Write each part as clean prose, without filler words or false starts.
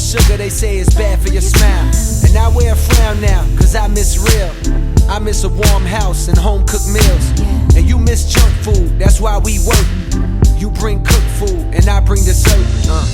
sugar, they say it's bad for your smile. And I wear a frown now, cause I miss real. I miss a warm house and home cooked meals. And you miss junk food, that's why we work. You bring cooked food, and I bring dessert.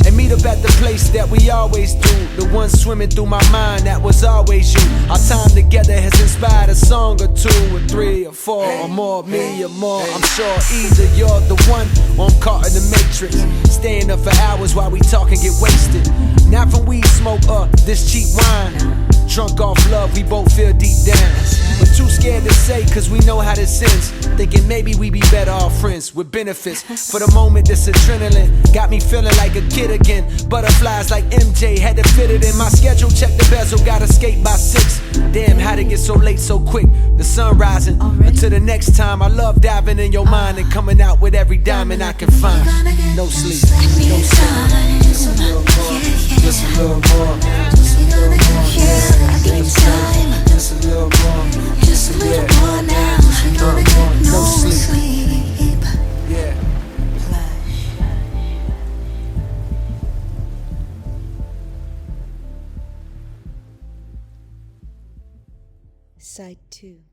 And meet up at the place that we always do. The one swimming through my mind, that was always you. Our time together has inspired a song or two, or three, or four, or more, me or more. I'm sure either you're the one, or I'm caught in the matrix. Staying up for hours while we talk and get wasted. Not from weed smoke or this cheap wine. Drunk off love, we both feel deep down. But too scared to say, cause we know how this ends. Thinking maybe we be better off friends with benefits. For the moment, this adrenaline got me feeling like a kid again. Butterflies like MJ, had to fit it in my schedule. Check the bezel, gotta skate by 6. Damn, how'd it get so late so quick? The sun rising. Until the next time, I love diving in your mind and coming out with every diamond I can find. No sleep, no sleep. Just a little more, just a little more, just a little more. Just a little more, just a little more now. No sleep. Yeah. Side 2.